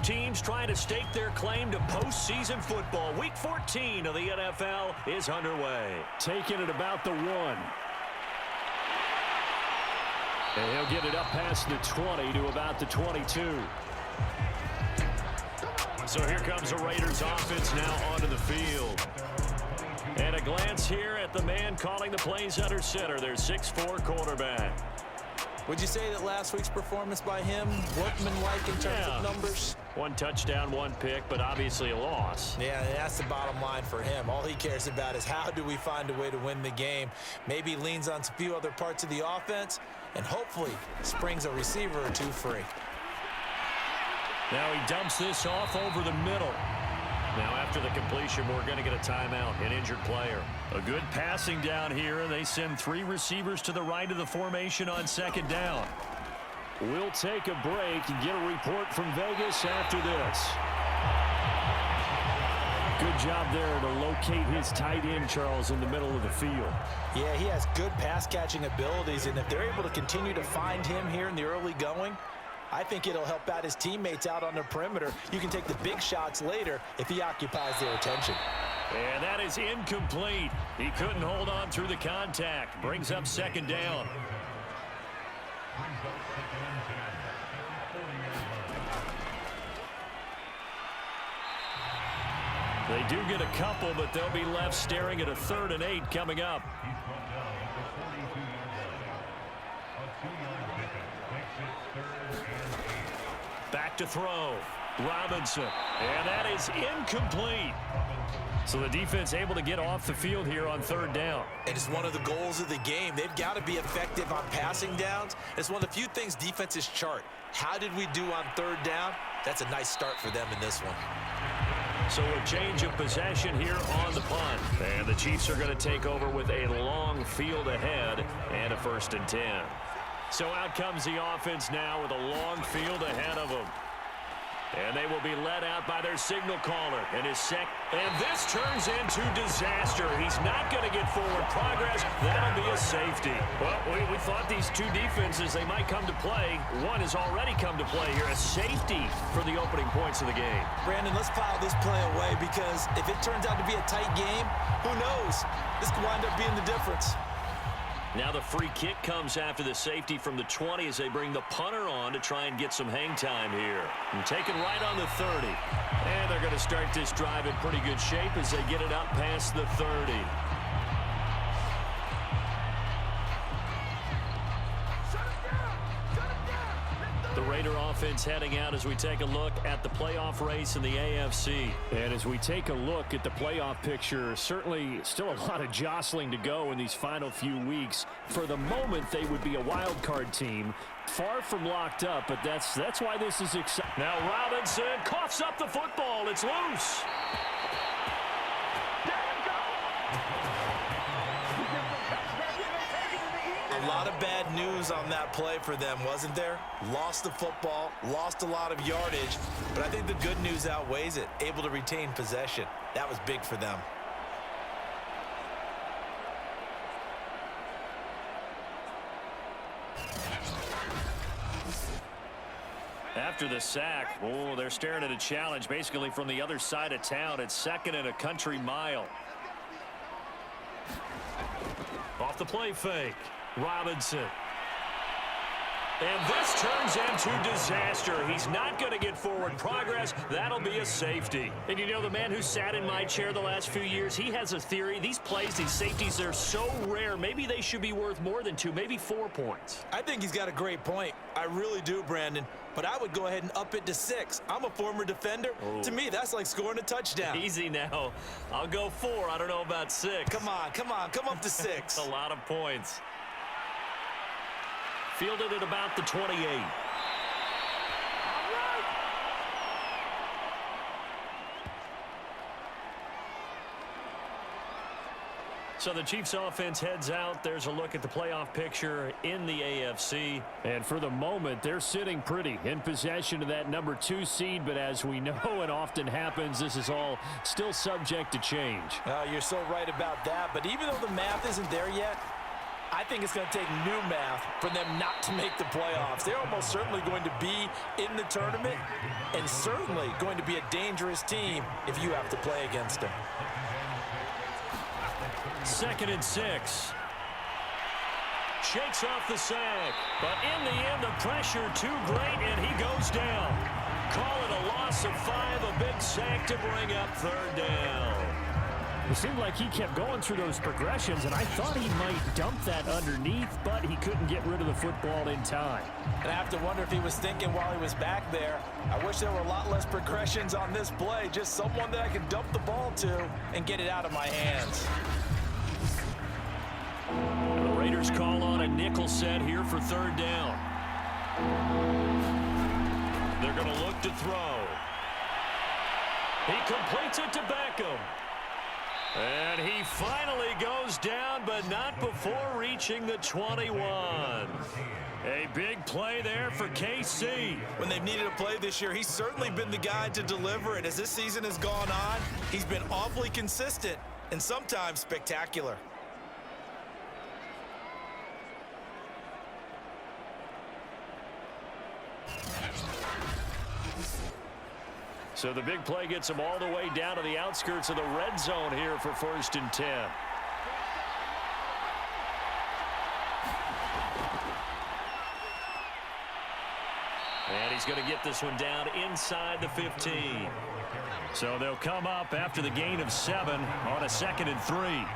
teams trying to stake their claim to postseason football. Week 14 of the NFL is underway. Taking it about the 1. And he'll get it up past the 20 to about the 22. So here comes the Raiders offense now onto the field. And a glance here at the man calling the plays under center, their 6'4" quarterback. Would you say that last week's performance by him, workmanlike in terms of numbers? 1 touchdown, 1 pick, but obviously a loss. Yeah, that's the bottom line for him. All he cares about is how do we find a way to win the game. Maybe he leans on a few other parts of the offense and hopefully springs a receiver or 2 free. Now he dumps this off over the middle. Now after the completion, we're going to get a timeout, an injured player. A good passing down here, and they send 3 receivers to the right of the formation on 2nd down. We'll take a break and get a report from Vegas after this. Good job there to locate his tight end, Charles, in the middle of the field. Yeah, he has good pass-catching abilities, and if they're able to continue to find him here in the early going, I think it'll help out his teammates out on the perimeter. You can take the big shots later if he occupies their attention. And that is incomplete. He couldn't hold on through the contact. Brings up 2nd down. They do get a couple, but they'll be left staring at a 3rd and 8 coming up. Back to throw. Robinson. And that is incomplete. So the defense able to get off the field here on 3rd down. It is one of the goals of the game. They've got to be effective on passing downs. It's one of the few things defenses chart. How did we do on 3rd down? That's a nice start for them in this one. So a change of possession here on the punt. And the Chiefs are going to take over with a long field ahead and a 1st and 10. So out comes the offense now with a long field ahead of them. And they will be led out by their signal caller. And this turns into disaster. He's not going to get forward progress. That'll be a safety. Well, we thought these 2 defenses, they might come to play. One has already come to play here. A safety for the opening points of the game. Brandon, let's file this play away because if it turns out to be a tight game, who knows? This could wind up being the difference. Now the free kick comes after the safety from the 20 as they bring the punter on to try and get some hang time here. And taken right on the 30. And they're going to start this drive in pretty good shape as they get it up past the 30. The Raider offense heading out as we take a look at the playoff race in the AFC. And as we take a look at the playoff picture, certainly still a lot of jostling to go in these final few weeks. For the moment, they would be a wild card team. Far from locked up, but that's why this is exciting. Now Robinson coughs up the football. It's loose. A lot of bad news on that play for them, wasn't there? Lost the football, lost a lot of yardage, but I think the good news outweighs it. Able to retain possession. That was big for them. After the sack, they're staring at a challenge basically from the other side of town. It's 2nd and a country mile. Off the play fake. Robinson. And this turns into disaster. He's not going to get forward progress. That'll be a safety. And you know, the man who sat in my chair the last few years, he has a theory. These plays, these safeties, they're so rare. Maybe they should be worth more than 2, maybe 4 points. I think he's got a great point. I really do, Brandon. But I would go ahead and up it to 6. I'm a former defender. Oh. To me, that's like scoring a touchdown. Easy now. I'll go 4. I don't know about 6. Come on. Come up to 6. A lot of points. Fielded at about the 28. So the Chiefs offense heads out. There's a look at the playoff picture in the AFC. And for the moment, they're sitting pretty in possession of that number 2 seed. But as we know, it often happens, this is all still subject to change. You're so right about that. But even though the math isn't there yet, I think it's going to take new math for them not to make the playoffs. They're almost certainly going to be in the tournament and certainly going to be a dangerous team if you have to play against them. 2nd and 6. Shakes off the sack, but in the end, the pressure too great, and he goes down. Call it a loss of 5, a big sack to bring up 3rd down. It seemed like he kept going through those progressions, and I thought he might dump that underneath, but he couldn't get rid of the football in time. And I have to wonder if he was thinking while he was back there, I wish there were a lot less progressions on this play, just someone that I could dump the ball to and get it out of my hands. The Raiders call on a nickel set here for 3rd down. They're going to look to throw. He completes it to Beckham. And he finally goes down, but not before reaching the 21. A big play there for KC. When they've needed a play this year, he's certainly been the guy to deliver it. As this season has gone on, he's been awfully consistent and sometimes spectacular. So the big play gets him all the way down to the outskirts of the red zone here for 1st and 10. And he's going to get this one down inside the 15. So they'll come up after the gain of 7 on a 2nd and 3.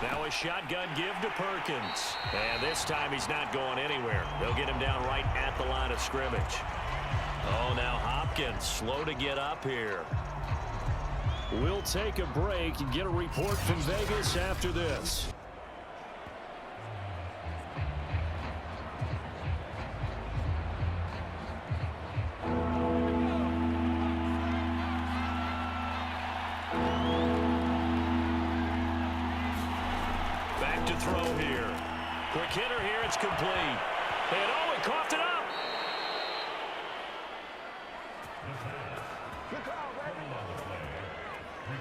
Now a shotgun give to Perkins. And this time he's not going anywhere. They'll get him down right at the line of scrimmage. Oh, now Hopkins slow to get up here. We'll take a break and get a report from Vegas after this. Throw here. Quick hitter here. It's complete. And oh, he coughed it up.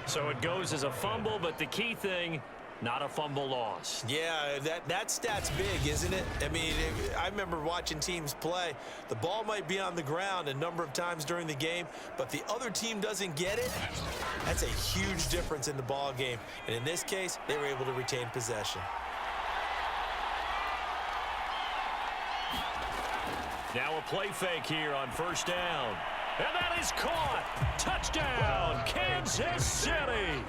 So it goes as a fumble, but the key thing, not a fumble loss. Yeah, that stat's big, isn't it? I mean, I remember watching teams play. The ball might be on the ground a number of times during the game, but the other team doesn't get it. That's a huge difference in the ball game. And in this case, they were able to retain possession. Now a play fake here on 1st down. And that is caught. Touchdown, Kansas City.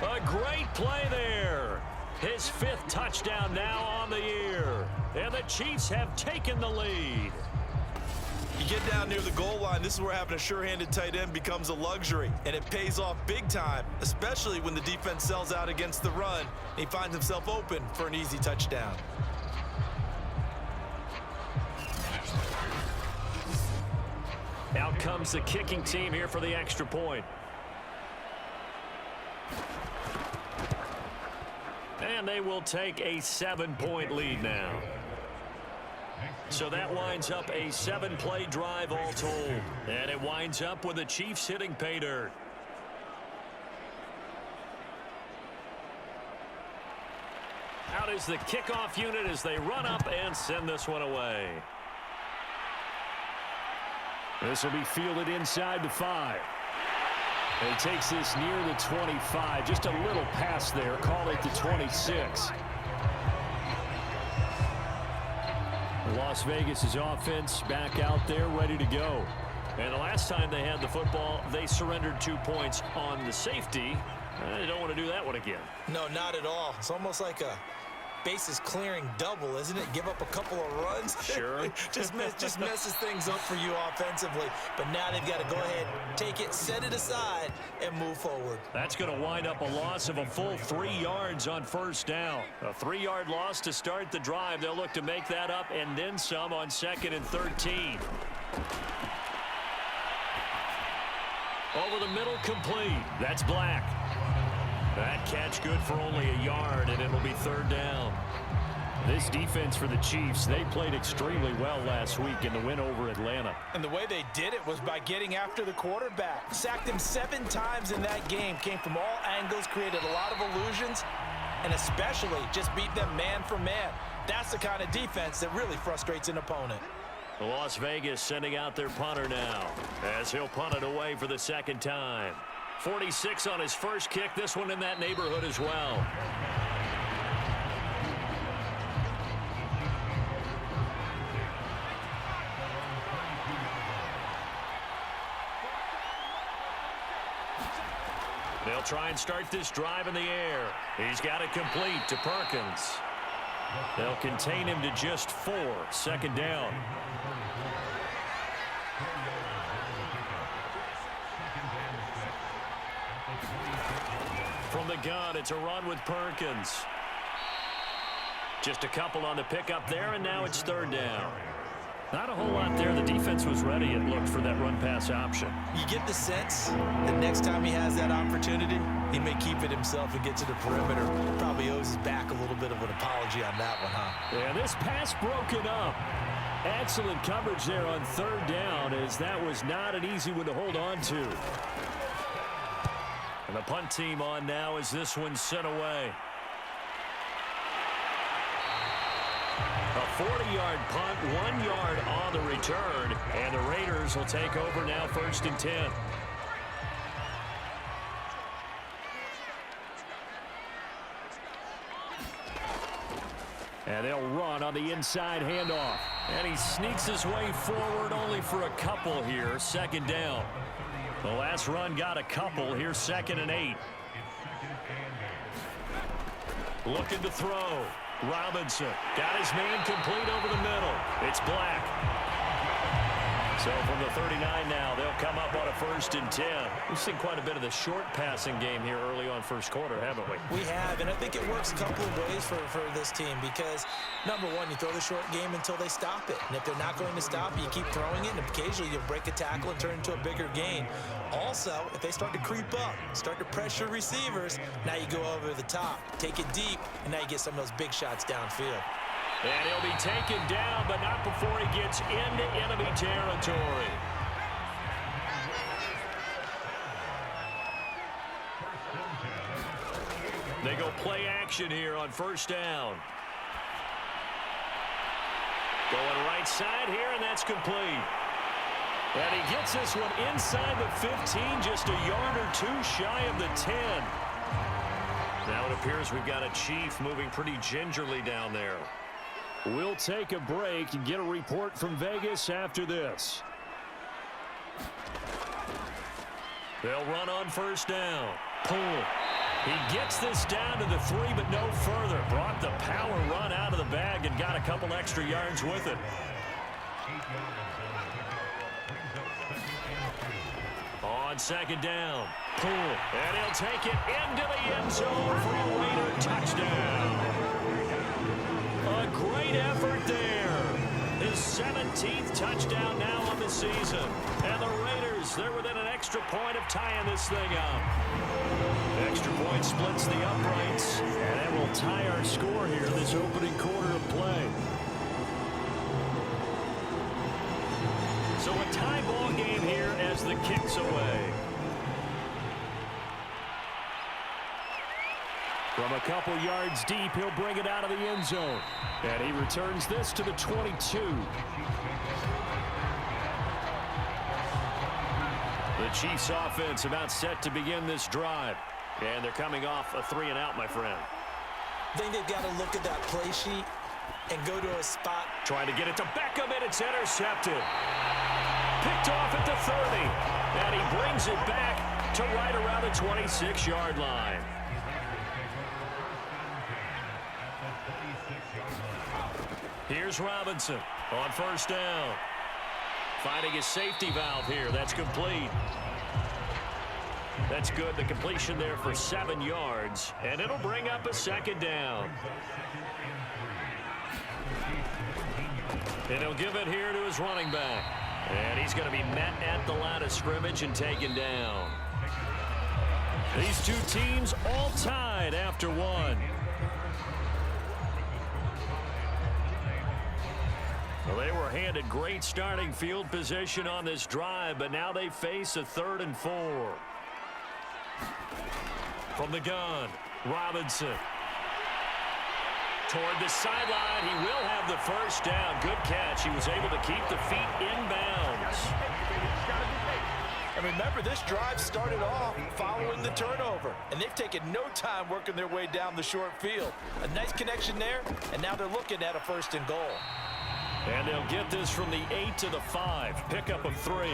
A great play there. His 5th touchdown now on the year. And the Chiefs have taken the lead. You get down near the goal line, this is where having a sure-handed tight end becomes a luxury. And it pays off big time, especially when the defense sells out against the run. And he finds himself open for an easy touchdown. Out comes the kicking team here for the extra point. And they will take a 7-point lead now. So that winds up a 7-play drive all told. And it winds up with the Chiefs hitting pay dirt. Out is the kickoff unit as they run up and send this one away. This will be fielded inside the 5. And he takes this near the 25. Just a little pass there. Call it the 26. Las Vegas' offense back out there ready to go. And the last time they had the football, they surrendered 2 points on the safety. They don't want to do that one again. No, not at all. It's almost like a bases clearing double, isn't it? Give up a couple of runs. Sure. just messes things up for you offensively. But now they've got to go ahead, take it, set it aside, and move forward. That's going to wind up a loss of a full 3 yards on 1st down. A 3-yard loss to start the drive. They'll look to make that up and then some on 2nd and 13. Over the middle, complete. That's Black. That catch good for only a yard, and it'll be 3rd down. This defense for the Chiefs, they played extremely well last week in the win over Atlanta. And the way they did it was by getting after the quarterback. Sacked him 7 times in that game. Came from all angles, created a lot of illusions, and especially just beat them man for man. That's the kind of defense that really frustrates an opponent. Las Vegas sending out their punter now as he'll punt it away for the second time. 46 on his first kick. This one in that neighborhood as well. They'll try and start this drive in the air. He's got it complete to Perkins. They'll contain him to just 4. Second down. From the gun, it's a run with Perkins. Just a couple on the pickup there, and now it's third down. Not a whole lot there. The defense was ready, it looked, for that run-pass option. You get the sense that next time he has that opportunity, he may keep it himself and get to the perimeter. Probably owes his back a little bit of an apology on that one, huh? Yeah, this pass broken up. Excellent coverage there on third down, as that was not an easy one to hold on to. And the punt team on now as this one's sent away. A 40-yard punt, 1 yard on the return, and the Raiders will take over now, 1st and 10. And they'll run on the inside handoff. And he sneaks his way forward only for a couple here, second down. The last run got a couple. Here's 2nd and 8. Looking to throw. Robinson got his man complete over the middle. It's Black. So from the 39 now, they'll come up on a 1st and 10. We've seen quite a bit of the short passing game here early on first quarter, haven't we? We have, and I think it works a couple of ways for this team because, number one, you throw the short game until they stop it. And if they're not going to stop it, you keep throwing it, and occasionally you'll break a tackle and turn it into a bigger gain. Also, if they start to creep up, start to pressure receivers, now you go over the top, take it deep, and now you get some of those big shots downfield. And he'll be taken down, but not before he gets into enemy territory. They go play action here on 1st down. Going right side here, and that's complete. And he gets this one inside the 15, just a yard or 2 shy of the 10. Now it appears we've got a Chief moving pretty gingerly down there. We'll take a break and get a report from Vegas after this. They'll run on 1st down. Pull. He gets this down to the 3, but no further. Brought the power run out of the bag and got a couple extra yards with it. On 2nd down. Pull. And he'll take it into the end zone for a Raider touchdown. A great effort there. His 17th touchdown now on the season. And the Raiders, they're within an extra point of tying this thing up. Extra point splits the uprights. And that will tie our score here this opening quarter of play. So a tie ball game here as the kick's away. From a couple yards deep, he'll bring it out of the end zone. And he returns this to the 22. The Chiefs offense about set to begin this drive. And they're coming off a 3 and out, my friend. I think they've got to look at that play sheet and go to a spot. Trying to get it to Beckham, and it's intercepted. Picked off at the 30. And he brings it back to right around the 26-yard line. Here's Robinson on 1st down. Finding his safety valve here. That's complete. That's good. The completion there for 7 yards. And it'll bring up a 2nd down. And he'll give it here to his running back. And he's going to be met at the line of scrimmage and taken down. These two teams all tied after 1. Well, they were handed great starting field position on this drive, but now they face a 3rd and 4. From the gun, Robinson. Toward the sideline, he will have the first down. Good catch. He was able to keep the feet inbounds. And remember, this drive started off following the turnover, and they've taken no time working their way down the short field. A nice connection there, and now they're looking at a 1st and goal. And they'll get this from the 8 to the 5. Pickup of 3.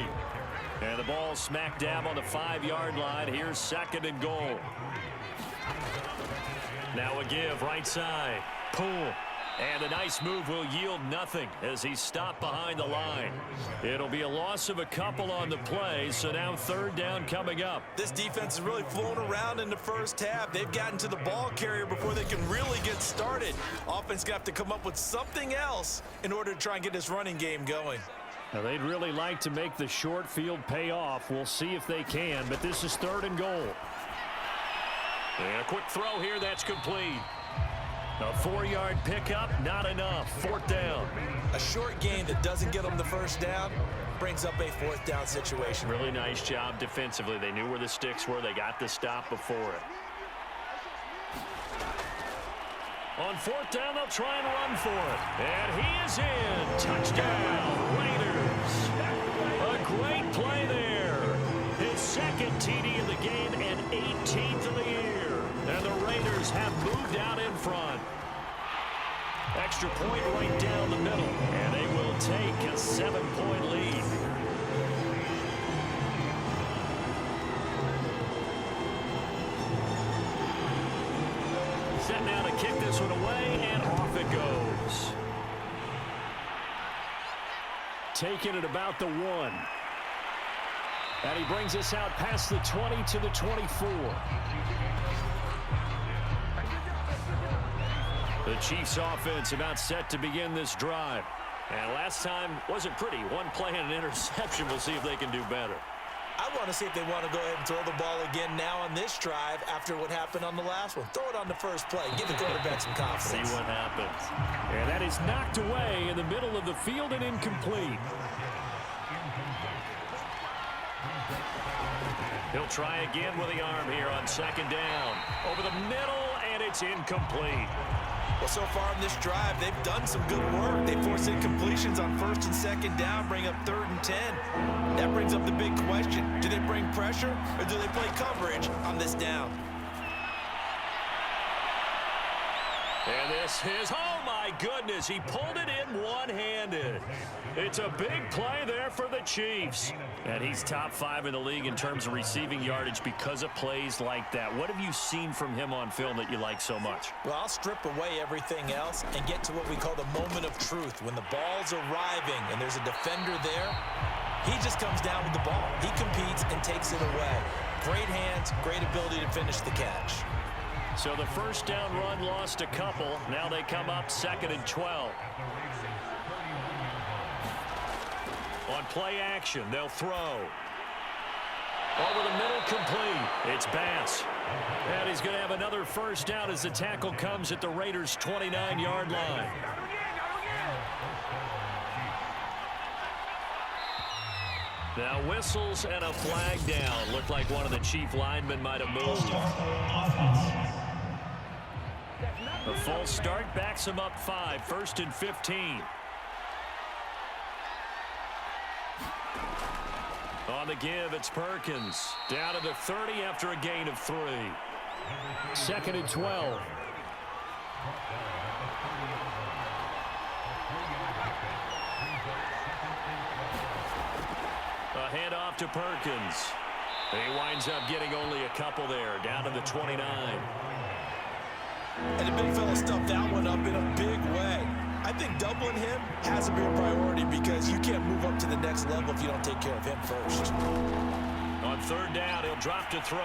And the ball smack dab on the 5-yard line. Here's 2nd and goal. Now a give, right side. Pull. And a nice move will yield nothing as he's stopped behind the line. It'll be a loss of a couple on the play, so now 3rd down coming up. This defense is really flown around in the first half. They've gotten to the ball carrier before they can really get started. Offense got to come up with something else in order to try and get this running game going. Now, they'd really like to make the short field pay off. We'll see if they can, but this is 3rd and goal. And a quick throw here, that's complete. A 4-yard pickup, not enough. 4th down. A short gain that doesn't get them the first down brings up a 4th down situation. Really nice job defensively. They knew where the sticks were. They got the stop before it. On 4th down, they'll try and run for it. And he is in. Touchdown, Raiders. A great play there. His 2nd TD in the game and 18th of the year. And the Raiders have moved out in front. Extra point right down the middle. And they will take a 7-point lead. Set now to kick this one away, and off it goes. Taking it about the 1. And he brings us out past the 20 to the 24. The Chiefs offense about set to begin this drive. And last time wasn't pretty. One play and an interception. We'll see if they can do better. I want to see if they want to go ahead and throw the ball again now on this drive after what happened on the last one. Throw it on the first play. Give the quarterback some confidence. See what happens. And that is knocked away in the middle of the field and incomplete. He'll try again with the arm here on 2nd down. Over the middle, and it's incomplete. Well, so far in this drive, they've done some good work. They force incompletions on 1st and 2nd down, bring up 3rd and 10. That brings up the big question. Do they bring pressure, or do they play coverage on this down? And this is, oh my goodness, he pulled it in one-handed. It's a big play there for the Chiefs. And he's top 5 in the league in terms of receiving yardage because of plays like that. What have you seen from him on film that you like so much? Well, I'll strip away everything else and get to what we call the moment of truth. When the ball's arriving and there's a defender there, he just comes down with the ball. He competes and takes it away. Great hands, great ability to finish the catch. So the 1st down run lost a couple. Now they come up 2nd and 12. On play action, they'll throw. Over the middle, complete. It's Bass. And he's going to have another 1st down as the tackle comes at the Raiders' 29-yard line. Now whistles and a flag down. Looked like one of the Chief linemen might have moved. A false start backs him up 5. 1st and 15. On the give, it's Perkins. Down to the 30 after a gain of 3. 2nd and 12. A handoff to Perkins. He winds up getting only a couple there, down to the 29. And the big fella stuffed that one up in a big way. I think doubling him has to be a priority because you can't move up to the next level if you don't take care of him first. On 3rd down, he'll drop to throw.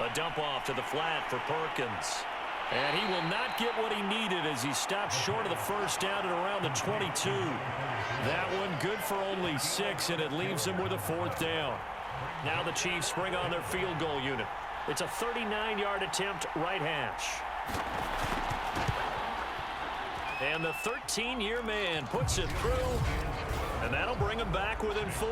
A dump off to the flat for Perkins. And he will not get what he needed as he stops short of the 1st down at around the 22. That one good for only 6, and it leaves him with a 4th down. Now the Chiefs bring on their field goal unit. It's a 39-yard attempt, right hash. And the 13-year man puts it through, and that'll bring him back within 4.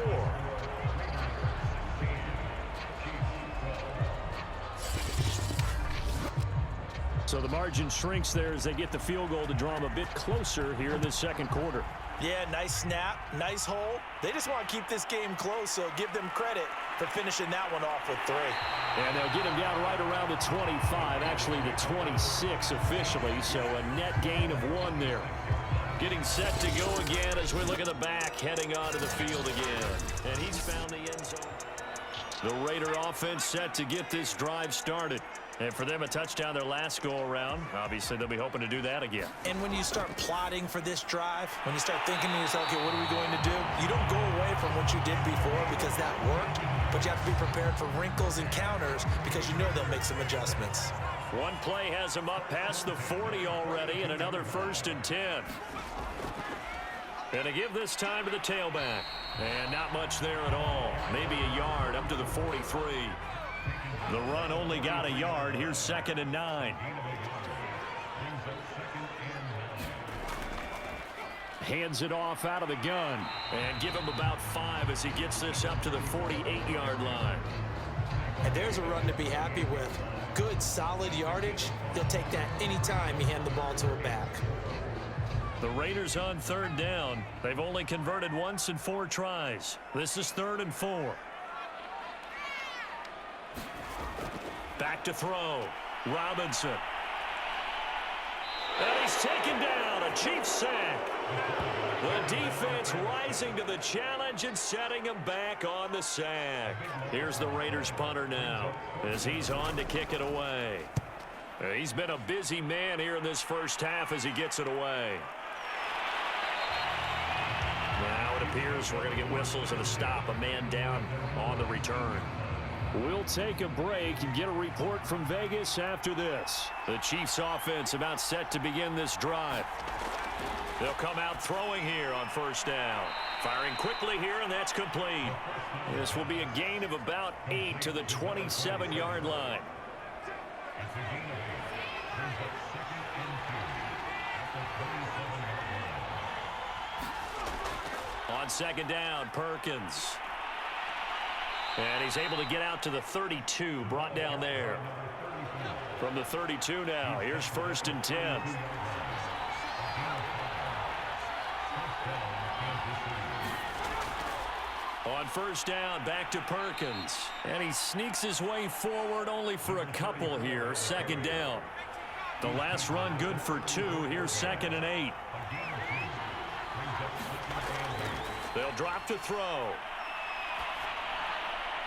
So the margin shrinks there as they get the field goal to draw them a bit closer here in the second quarter. Yeah, nice snap, nice hole. They just want to keep this game close, so give them credit for finishing that one off with 3. And they'll get him down right around the 25, actually the 26 officially, so a net gain of 1 there. Getting set to go again as we look at the back, heading onto the field again. And he's found the end zone. The Raider offense set to get this drive started. And for them, a touchdown their last go-around. Obviously, they'll be hoping to do that again. And when you start plotting for this drive, when you start thinking to yourself, okay, what are we going to do? You don't go away from what you did before because that worked, but you have to be prepared for wrinkles and counters because you know they'll make some adjustments. One play has him up past the 40 already, and another 1st and 10. And to give this time to the tailback. And not much there at all. Maybe a yard up to the 43. The run only got a yard. Here's 2nd and 9. Hands it off out of the gun. And give him about 5 as he gets this up to the 48-yard line. And there's a run to be happy with. Good, solid yardage. He'll take that anytime you hand the ball to a back. The Raiders on 3rd down. They've only converted once in 4 tries. This is 3rd and 4. Back to throw. Robinson. And he's taken down. A Chiefs sack. The defense rising to the challenge and setting him back on the sack. Here's the Raiders punter now as he's on to kick it away. He's been a busy man here in this first half as he gets it away. Now it appears we're going to get whistles at a stop. A man down on the return. We'll take a break and get a report from Vegas after this. The Chiefs offense about set to begin this drive. They'll come out throwing here on 1st down. Firing quickly here, and that's complete. This will be a gain of about 8 to the 27-yard line. On 2nd down, Perkins. And he's able to get out to the 32, brought down there. From the 32 now, here's 1st and 10. On 1st down, back to Perkins. And he sneaks his way forward only for a couple here. 2nd down. The last run good for 2. Here's 2nd and 8. They'll drop to throw.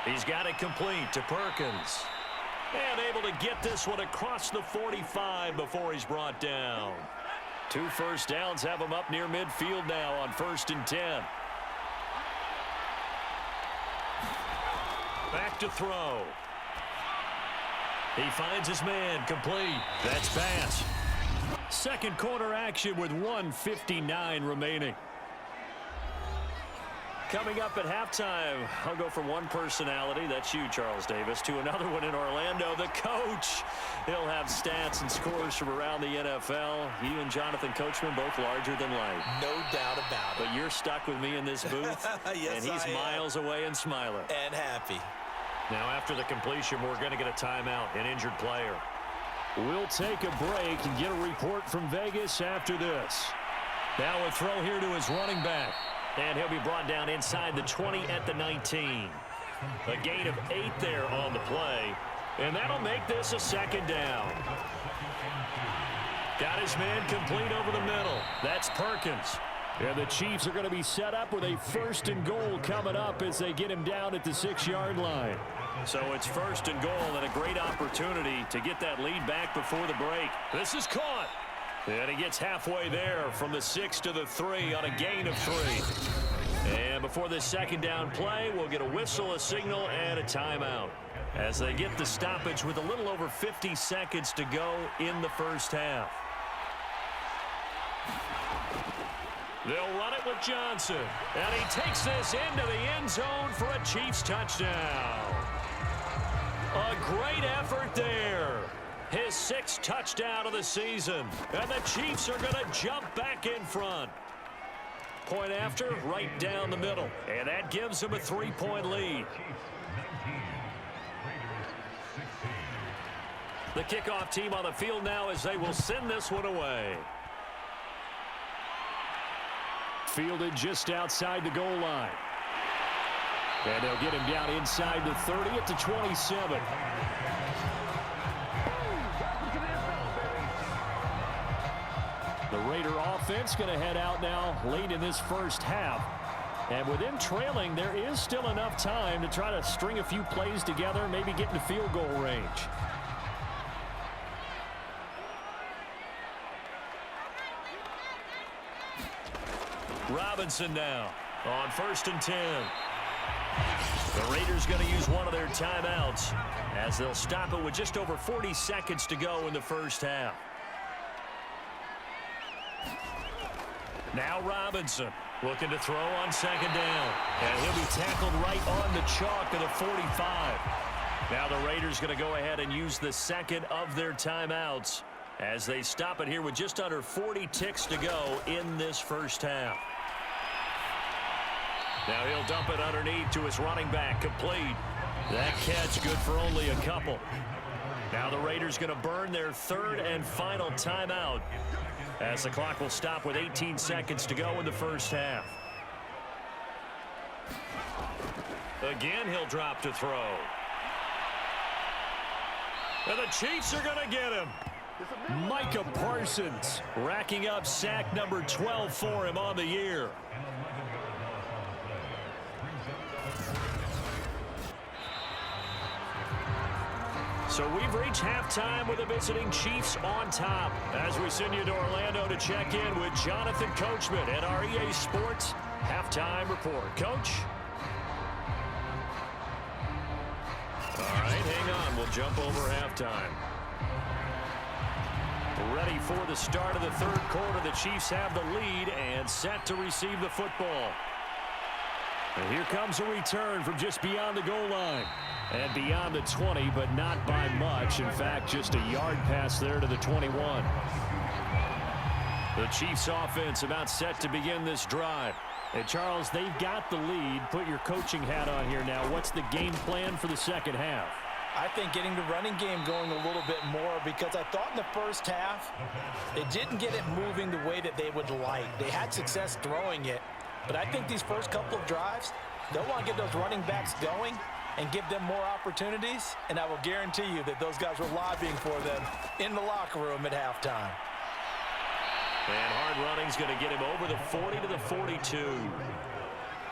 He's got it complete to Perkins. And able to get this one across the 45 before he's brought down. 2 first downs have him up near midfield now on 1st and 10. Back to throw. He finds his man complete. That's pass. Second quarter action with 1:59 remaining. Coming up at halftime, I'll go from one personality, that's you, Charles Davis, to another one in Orlando, the coach. He'll have stats and scores from around the NFL. You and Jonathan Coachman both larger than life. No doubt about it. But you're stuck with me in this booth, yes, and he's miles away and smiling. And happy. Now, after the completion, we're going to get a timeout, an injured player. We'll take a break and get a report from Vegas after this. Now a throw here to his running back. And he'll be brought down inside the 20 at the 19. A gain of 8 there on the play. And that'll make this a 2nd down. Got his man complete over the middle. That's Perkins. And the Chiefs are going to be set up with a 1st and goal coming up as they get him down at the 6-yard line. So it's 1st and goal and a great opportunity to get that lead back before the break. This is caught. And he gets halfway there from the 6 to the 3 on a gain of 3. And before this 2nd down play, we'll get a whistle, a signal, and a timeout as they get the stoppage with a little over 50 seconds to go in the first half. They'll run it with Johnson. And he takes this into the end zone for a Chiefs touchdown. A great effort there. His 6th touchdown of the season. And the Chiefs are going to jump back in front. Point after, right down the middle. And that gives them a 3-point lead. The kickoff team on the field now as they will send this one away. Fielded just outside the goal line. And they'll get him down inside the 30 at the 27. The Raider offense going to head out now late in this first half. And with them trailing, there is still enough time to try to string a few plays together, maybe get into field goal range. Robinson now on 1st and 10. The Raiders going to use one of their timeouts as they'll stop it with just over 40 seconds to go in the first half. Now Robinson looking to throw on 2nd down. And he'll be tackled right on the chalk of the 45. Now the Raiders going to go ahead and use the 2nd of their timeouts as they stop it here with just under 40 ticks to go in this first half. Now he'll dump it underneath to his running back, complete. That catch good for only a couple. Now the Raiders going to burn their 3rd and final timeout as the clock will stop with 18 seconds to go in the first half. Again, he'll drop to throw. And the Chiefs are going to get him. Micah Parsons racking up sack number 12 for him on the year. So we've reached halftime with the visiting Chiefs on top as we send you to Orlando to check in with Jonathan Coachman at our EA Sports Halftime Report. Coach? All right, hang on. We'll jump over halftime. Ready for the start of the 3rd quarter. The Chiefs have the lead and set to receive the football. And here comes a return from just beyond the goal line. And beyond the 20, but not by much. In fact, just a yard pass there to the 21. The Chiefs offense about set to begin this drive. And Charles, they've got the lead. Put your coaching hat on here now. What's the game plan for the second half? I think getting the running game going a little bit more, because I thought in the first half they didn't get it moving the way that they would like. They had success throwing it, but I think these first couple of drives, they'll want to get those running backs going and give them more opportunities, and I will guarantee you that those guys were lobbying for them in the locker room at halftime. And hard running's going to get him over the 40 to the 42.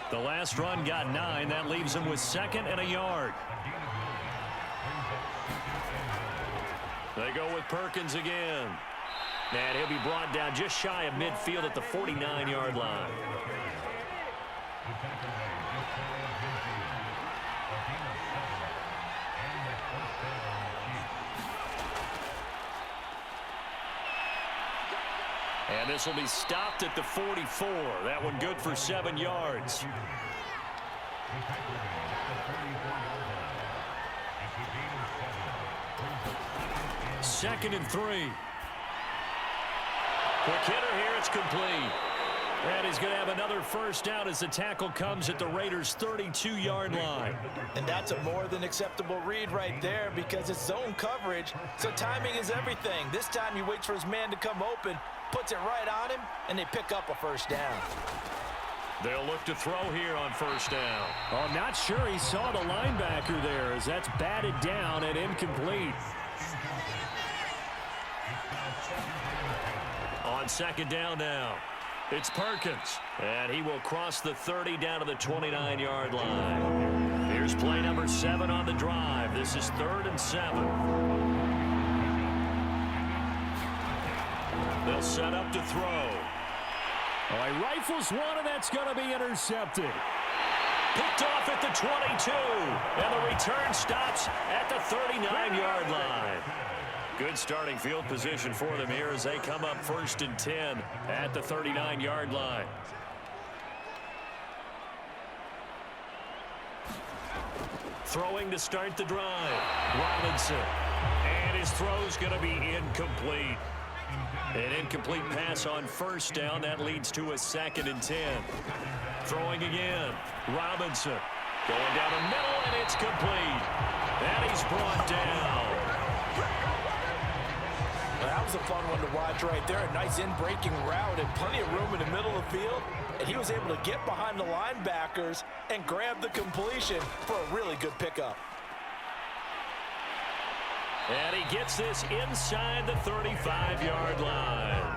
The last run got 9. That leaves him with 2nd and a yard. They go with Perkins again. And he'll be brought down just shy of midfield at the 49-yard line. And this will be stopped at the 44. That one good for 7 yards. Second and 3. Quick hitter here, it's complete. And he's going to have another first down as the tackle comes at the Raiders' 32-yard line. And that's a more than acceptable read right there, because it's zone coverage, so timing is everything. This time he waits for his man to come open, puts it right on him, and they pick up a first down. They'll look to throw here on first down. Oh, I'm not sure he saw the linebacker there, as that's batted down and incomplete. On 2nd down now, it's Perkins. And he will cross the 30 down to the 29-yard line. Here's play number 7 on the drive. This is 3rd and 7. They'll set up to throw. Oh, he rifles one, and that's going to be intercepted. Picked off at the 22. And the return stops at the 39-yard line. Good starting field position for them here as they come up 1st and 10 at the 39-yard line. Throwing to start the drive. Robinson. And his throw's going to be incomplete. An incomplete pass on first down. That leads to a 2nd and 10. Throwing again. Robinson going down the middle, and it's complete. And he's brought down. That was a fun one to watch right there. A nice in-breaking route and plenty of room in the middle of the field. And he was able to get behind the linebackers and grab the completion for a really good pickup. And he gets this inside the 35-yard line.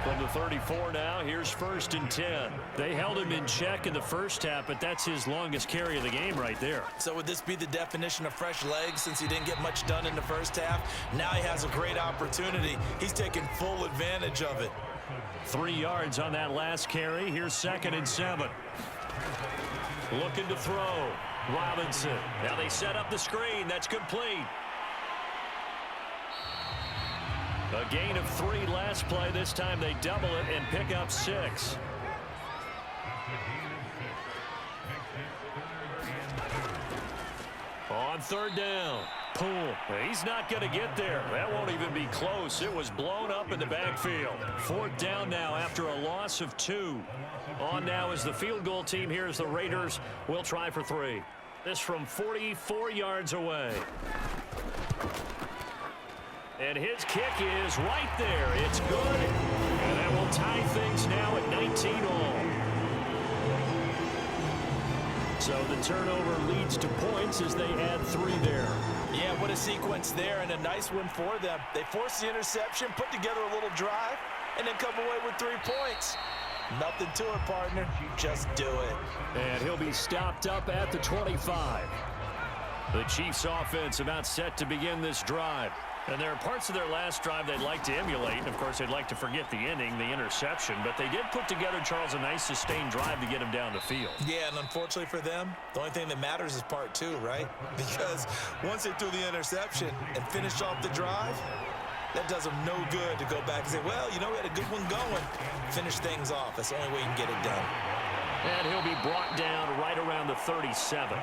From the 34 now, here's 1st and 10. They held him in check in the first half, but that's his longest carry of the game right there. So would this be the definition of fresh legs since he didn't get much done in the first half? Now he has a great opportunity. He's taking full advantage of it. 3 yards on that last carry. Here's 2nd and 7. Looking to throw. Robinson. Now they set up the screen. That's complete. A gain of 3 last play. This time they double it and pick up 6. On 3rd down. Poole. He's not going to get there. That won't even be close. It was blown up in the backfield. 4th down now after a loss of 2. On now is the field goal team. Here's the Raiders. We'll try for 3. This from 44 yards away. And his kick is right there. It's good. And that will tie things now at 19 all. So the turnover leads to points as they add 3 there. Yeah, what a sequence there, and a nice one for them. They force the interception, put together a little drive, and then come away with 3 points. Nothing to it, partner. Just do it. And he'll be stopped up at the 25. The Chiefs offense about set to begin this drive. And there are parts of their last drive they'd like to emulate. And, of course, they'd like to forget the ending, the interception. But they did put together, Charles, a nice sustained drive to get him down the field. Yeah, and unfortunately for them, the only thing that matters is part 2, right? Because once they threw the interception and finished off the drive, that does them no good to go back and say, well, you know, we had a good one going. Finish things off. That's the only way you can get it done. And he'll be brought down right around the 37.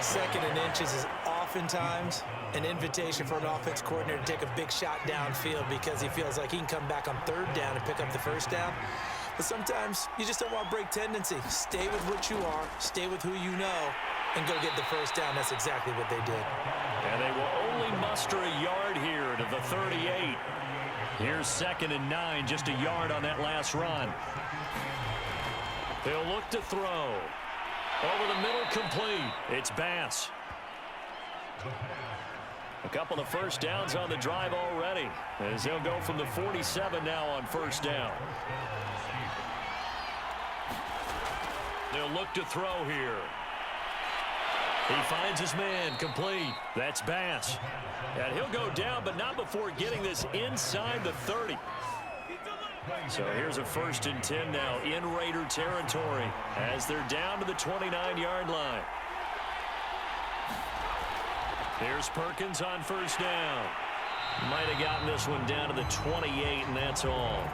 2nd and inches is oftentimes an invitation for an offense coordinator to take a big shot downfield because he feels like he can come back on 3rd down and pick up the 1st down. But sometimes you just don't want break tendency. Stay with what you are, stay with who you know, and go get the 1st down. That's exactly what they did. And they will only muster a yard here to the 38. Here's 2nd and 9, just a yard on that last run. They'll look to throw. Over the middle, complete. It's Bass. A couple of 1st downs on the drive already, as they'll go from the 47 now on 1st down. They'll look to throw here. He finds his man, complete. That's Bass. And he'll go down, but not before getting this inside the 30. So here's a 1st and 10 now in Raider territory as they're down to the 29-yard line. Here's Perkins on 1st down. Might have gotten this one down to the 28, and that's all.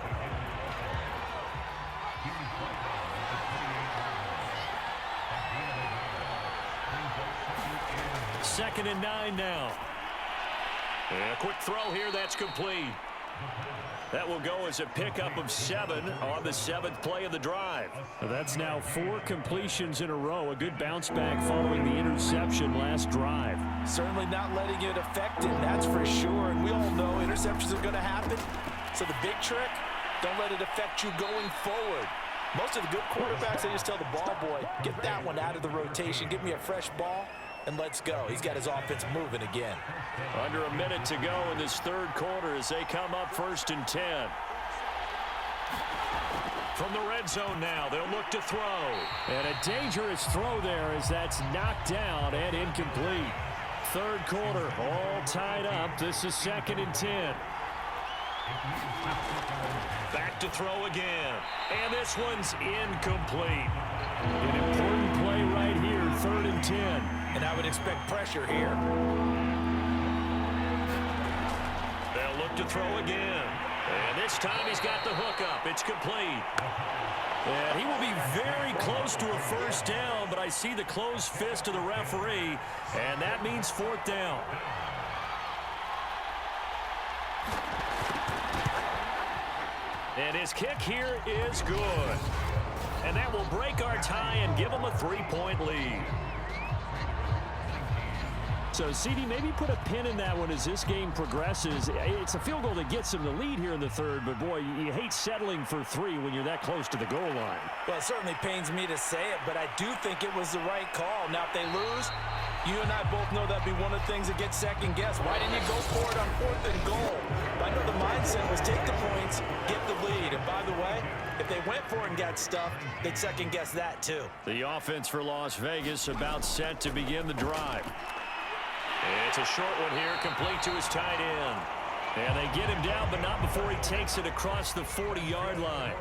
Second and 9 now. And a quick throw here, that's complete. That will go as a pickup of 7 on the 7th play of the drive. That's now 4 completions in a row. A good bounce back following the interception last drive. Certainly not letting it affect him, that's for sure. And we all know interceptions are going to happen. So the big trick, don't let it affect you going forward. Most of the good quarterbacks, they just tell the ball boy, get that one out of the rotation, give me a fresh ball, and let's go. He's got his offense moving again. Under a minute to go in this 3rd quarter as they come up 1st and 10. From the red zone now, they'll look to throw. And a dangerous throw there as that's knocked down and incomplete. 3rd quarter, all tied up. This is 2nd and 10. Back to throw again. And this one's incomplete. An important play right here, 3rd and 10. And I would expect pressure here. They'll look to throw again. And this time he's got the hook up. It's complete. And he will be very close to a first down, but I see the closed fist of the referee, and that means fourth down. And his kick here is good. And that will break our tie and give him a 3-point lead. So, CD, maybe put a pin in that one as this game progresses. It's a field goal that gets him the lead here in the third, but, boy, you hate settling for 3 when you're that close to the goal line. Well, it certainly pains me to say it, but I do think it was the right call. Now, if they lose, you and I both know that'd be one of the things that gets second-guessed. Why didn't you go for it on 4th and goal? I know the mindset was take the points, get the lead. And, by the way, if they went for it and got stuffed, they'd second-guess that, too. The offense for Las Vegas about set to begin the drive. It's a short one here, complete to his tight end. And they get him down, but not before he takes it across the 40-yard line.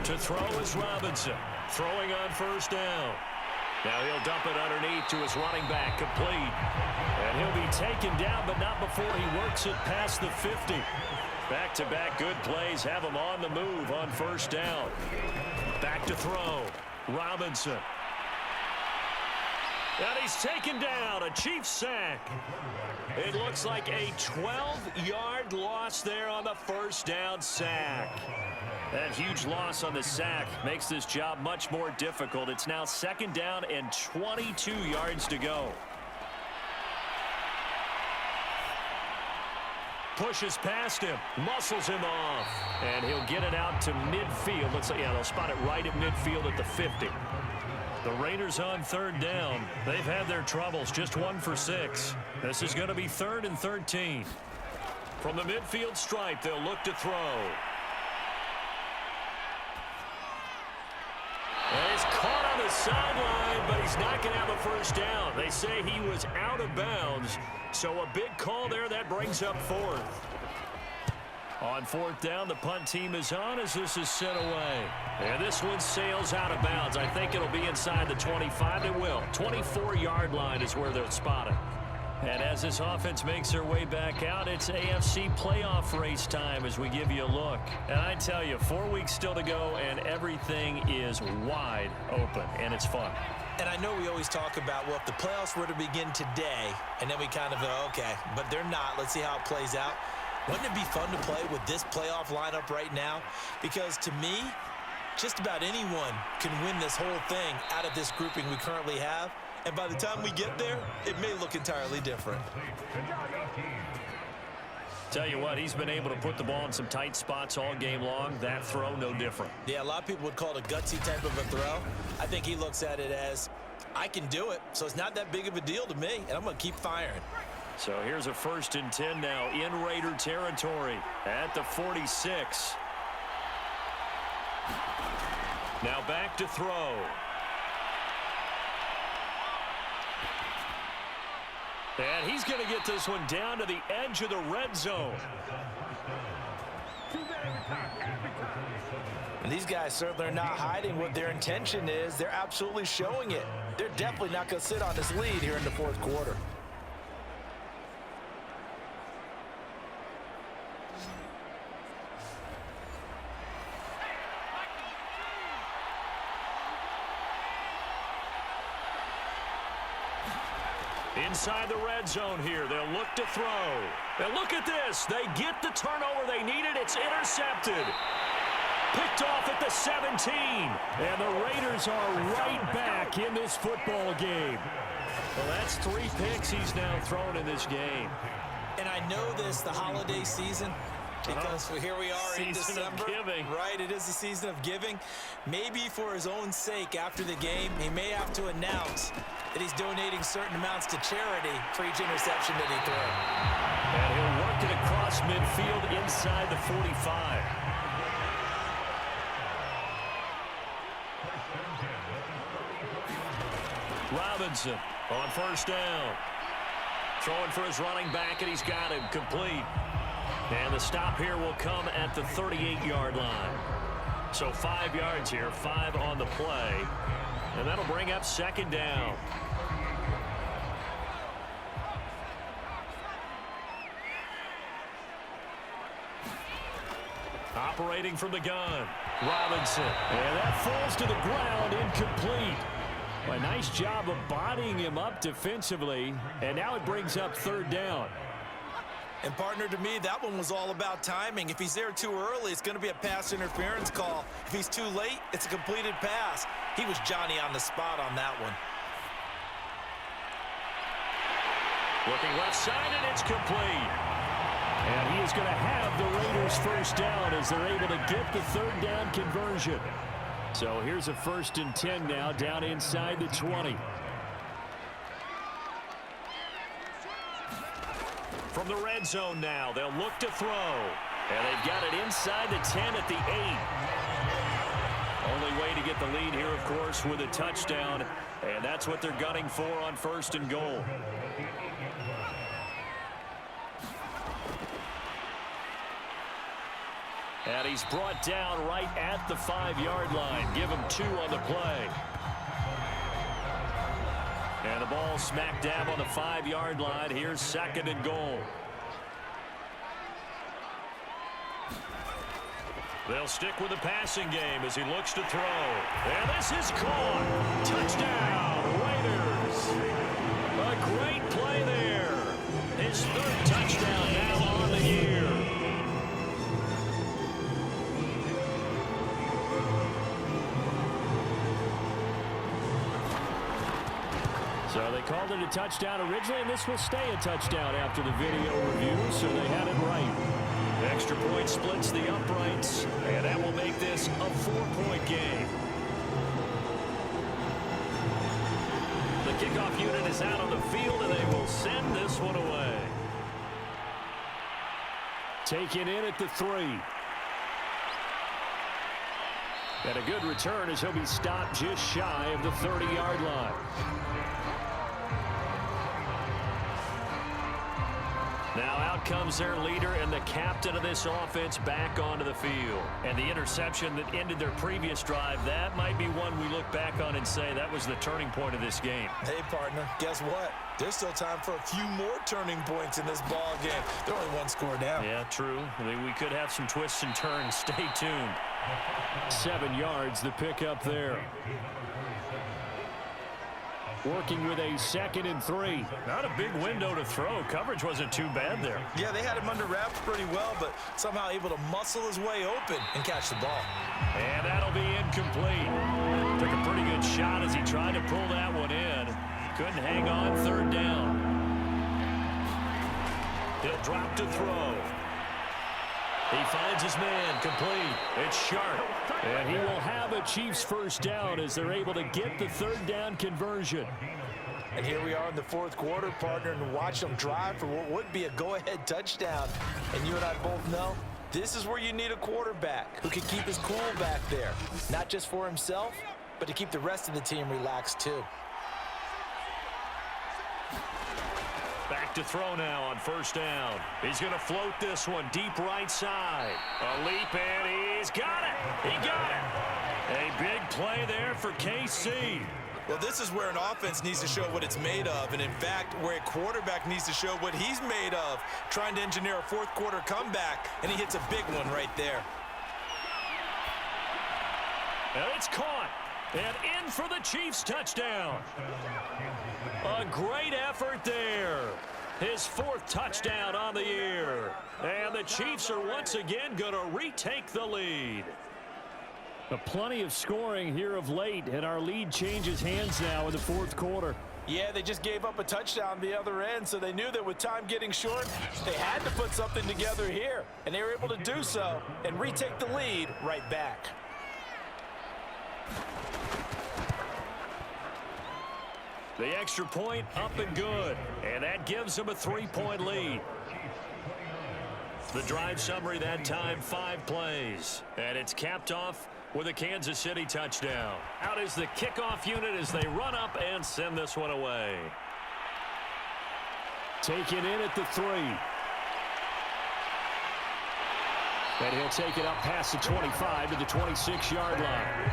To throw is Robinson, throwing on first down. Now he'll dump it underneath to his running back, complete. And he'll be taken down, but not before he works it past the 50. Back-to-back good plays have him on the move on first down. Back to throw. Robinson. And he's taken down, a Chiefs sack. It looks like a 12-yard loss there on the first down sack. That huge loss on the sack makes this job much more difficult. It's now second down and 22 yards to go. Pushes past him, muscles him off, and he'll get it out to midfield. Looks like, yeah, they'll spot it right at midfield at the 50. The Raiders on third down. They've had their troubles, just 1 for 6. This is going to be 3rd and 13. From the midfield stripe, they'll look to throw. And he's caught on the sideline, but he's not going to have a first down. They say he was out of bounds, so a big call there that brings up 4th. On 4th down, the punt team is on as this is sent away. And this one sails out of bounds. I think it'll be inside the 25. It will. 24-yard line is where they'll spot it. And as this offense makes their way back out, it's AFC playoff race time as we give you a look. And I tell you, 4 weeks still to go, and everything is wide open, and it's fun. And I know we always talk about, well, if the playoffs were to begin today, and then we kind of go, okay, but they're not. Let's see how it plays out. Wouldn't it be fun to play with this playoff lineup right now? Because to me, just about anyone can win this whole thing out of this grouping we currently have. And by the time we get there, it may look entirely different. Tell you what, he's been able to put the ball in some tight spots all game long. That throw, no different. Yeah, a lot of people would call it a gutsy type of a throw. I think he looks at it as, I can do it, so it's not that big of a deal to me, and I'm going to keep firing. So here's a 1st and 10 now in Raider territory at the 46. Now back to throw. And he's going to get this one down to the edge of the red zone. And these guys certainly are not hiding what their intention is. They're absolutely showing it. They're definitely not going to sit on this lead here in the 4th quarter. Inside the red zone here, they'll look to throw. And look at this. They get the turnover they needed. It's intercepted. Picked off at the 17. And the Raiders are right back in this football game. Well, that's 3 picks he's now thrown in this game. And I know this, the holiday season, because here we are in December. Season of giving. Right, it is the season of giving. Maybe for his own sake after the game, he may have to announce that he's donating certain amounts to charity for each interception that he throws. And he'll work it across midfield inside the 45. Robinson on first down. Throwing for his running back, and he's got him complete. And the stop here will come at the 38-yard line. So 5 yards here, 5 on the play. And that'll bring up second down. Operating from the gun, Robinson. And that falls to the ground, incomplete. A nice job of bodying him up defensively, and now it brings up third down. And partner, to me, that one was all about timing. If he's there too early, it's going to be a pass interference call. If he's too late, it's a completed pass. He was Johnny on the spot on that one. Looking left side, and it's complete. And he is going to have the Raiders first down as they're able to get the third down conversion. So here's a 1st and 10 now, down inside the 20. From the red zone now, they'll look to throw. And they've got it inside the 10 at the 8. Only way to get the lead here, of course, with a touchdown. And that's what they're gunning for on 1st and goal. And he's brought down right at the 5-yard line. Give him 2 on the play. And the ball smack dab on the 5-yard line. Here's 2nd and goal. They'll stick with the passing game as he looks to throw. And this is caught. Touchdown, Raiders. A great play there. His 3rd touchdown now on the year. So they called it a touchdown originally, and this will stay a touchdown after the video review, so they had it right. Extra point splits the uprights, and that will make this a 4-point game. The kickoff unit is out on the field, and they will send this one away. Taken in at the 3. And a good return as he'll be stopped just shy of the 30-yard line. Now out comes their leader and the captain of this offense back onto the field. And the interception that ended their previous drive, that might be one we look back on and say that was the turning point of this game. Hey, partner, guess what? There's still time for a few more turning points in this ball game. They're only 1 score down. Yeah, true. I mean, we could have some twists and turns. Stay tuned. 7 yards, the pickup there. Working with a 2nd and 3. Not a big window to throw. Coverage wasn't too bad there. Yeah, they had him under wraps pretty well, but somehow able to muscle his way open and catch the ball. And that'll be incomplete. Took a pretty good shot as he tried to pull that one in. Couldn't hang on 3rd down. He'll drop to throw. He finds his man, complete. It's Sharp. And he will have a Chiefs first down as they're able to get the 3rd down conversion. And here we are in the 4th quarter, partner, and watch them drive for what would be a go-ahead touchdown. And you and I both know this is where you need a quarterback who can keep his cool back there. Not just for himself, but to keep the rest of the team relaxed too. Back to throw now on 1st down. He's going to float this one deep right side. A leap, and he's got it. He got it. A big play there for KC. Well, this is where an offense needs to show what it's made of, and in fact, where a quarterback needs to show what he's made of, trying to engineer a 4th quarter comeback, and he hits a big one right there. And it's caught. And in for the Chiefs touchdown. A great effort there. His 4th touchdown on the year. And the Chiefs are once again going to retake the lead. Plenty of scoring here of late, and our lead changes hands now in the 4th quarter. Yeah, they just gave up a touchdown the other end, so they knew that with time getting short, they had to put something together here. And they were able to do so and retake the lead right back. The extra point up and good. And that gives them a 3-point lead. The drive summary that time, 5 plays. And it's capped off with a Kansas City touchdown. Out is the kickoff unit as they run up and send this one away. Taken in at the 3. And he'll take it up past the 25 to the 26-yard line.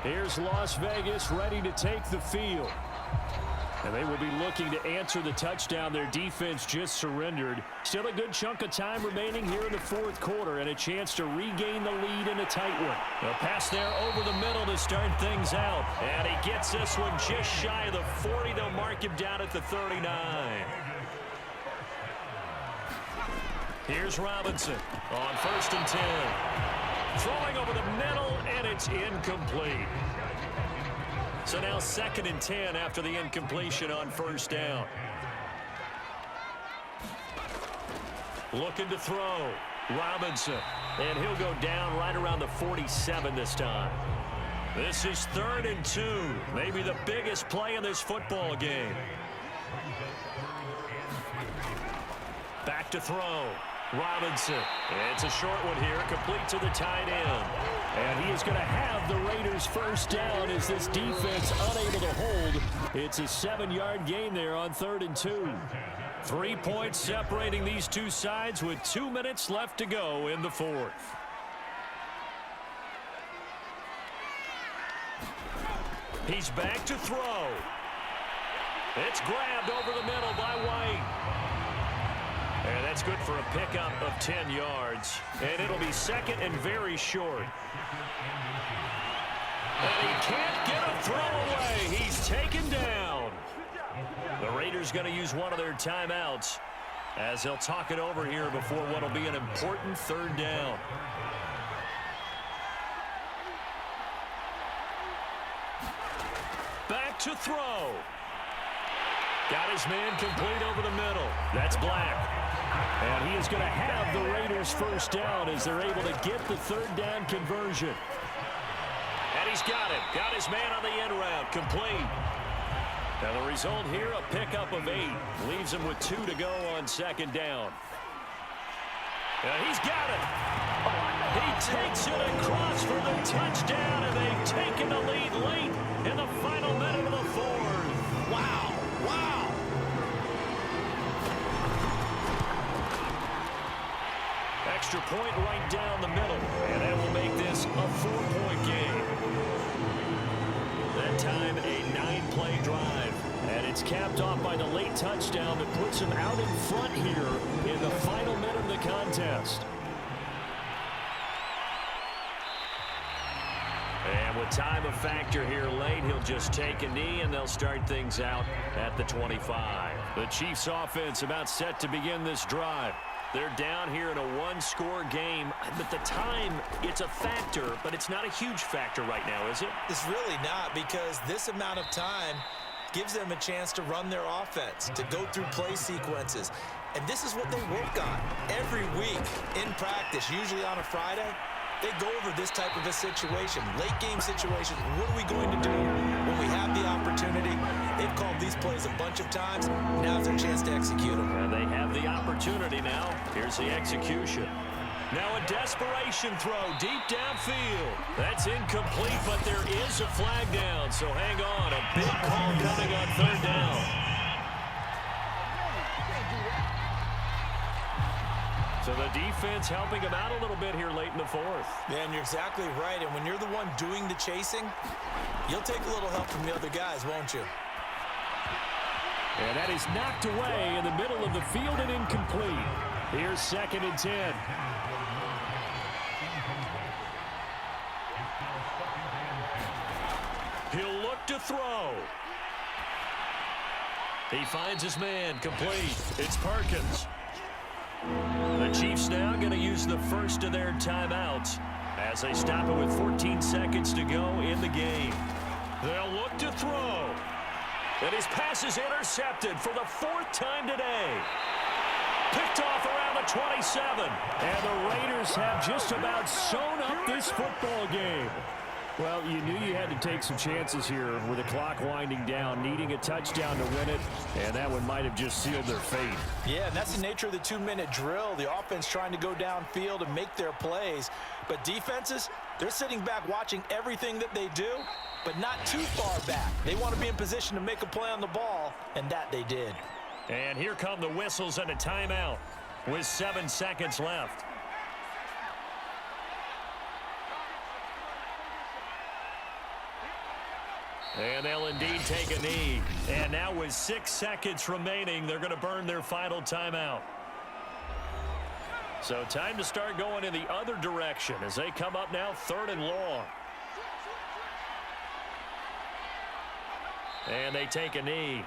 Here's Las Vegas ready to take the field. And they will be looking to answer the touchdown their defense just surrendered. Still a good chunk of time remaining here in the fourth quarter and a chance to regain the lead in a tight one. A pass there over the middle to start things out. And he gets this one just shy of the 40. They'll mark him down at the 39. Here's Robinson on 1st and 10. Throwing over the middle, and it's incomplete. So now 2nd and 10 after the incompletion on 1st down. Looking to throw. Robinson. And he'll go down right around the 47 this time. This is 3rd and 2. Maybe the biggest play in this football game. Back to throw. Robinson. It's a short one here, complete to the tight end. And he is going to have the Raiders first down as this defense unable to hold. It's a 7-yard gain there on 3rd and 2. 3 points separating these two sides with 2 minutes left to go in the fourth. He's back to throw. It's grabbed over the middle by White. And that's good for a pickup of 10 yards. And it'll be 2nd and very short. And he can't get a throw away. He's taken down. The Raiders going to use one of their timeouts as they'll talk it over here before what will be an important 3rd down. Back to throw. Got his man complete over the middle. That's Black. And he is going to have the Raiders first down as they're able to get the 3rd down conversion. And he's got it. Got his man on the end route. Complete. And the result here, a pickup of 8. Leaves him with 2 to go on 2nd down. And he's got it. He takes it across for the touchdown, and they've taken the lead late in the final minute of the fourth. Wow. Wow. Extra point right down the middle, and that will make this a 4-point game. That time, a 9-play drive, and it's capped off by the late touchdown that puts him out in front here in the final minute of the contest. And with time a factor here late, he'll just take a knee, and they'll start things out at the 25. The Chiefs offense about set to begin this drive. They're down here in a 1-score game. But the time, it's a factor, but it's not a huge factor right now, is it? It's really not, because this amount of time gives them a chance to run their offense, to go through play sequences. And this is what they work on every week in practice, usually on a Friday. They go over this type of a situation, late game situation. What are we going to do when we have the opportunity? They've called these plays a bunch of times. Now's their chance to execute them. And they have the opportunity now. Here's the execution. Now a desperation throw deep downfield. That's incomplete, but there is a flag down. So hang on. A big call coming on 3rd down. So the defense helping him out a little bit here late in the fourth. Yeah, and you're exactly right. And when you're the one doing the chasing, you'll take a little help from the other guys, won't you? And that is knocked away in the middle of the field and incomplete. Here's 2nd and 10. He'll look to throw. He finds his man complete. It's Perkins. The Chiefs now going to use the first of their timeouts as they stop it with 14 seconds to go in the game. They'll look to throw. And his pass is intercepted for the 4th time today. Picked off around the 27. And the Raiders have just about sewn up this football game. Well, you knew you had to take some chances here with the clock winding down, needing a touchdown to win it, and that one might have just sealed their fate. Yeah, and that's the nature of the 2-minute drill. The offense trying to go downfield and make their plays. But defenses, they're sitting back watching everything that they do, but not too far back. They want to be in position to make a play on the ball, and that they did. And here come the whistles and a timeout with 7 seconds left. And they'll indeed take a knee. And now with 6 seconds remaining, they're going to burn their final timeout. So time to start going in the other direction as they come up now 3rd and long. And they take a knee.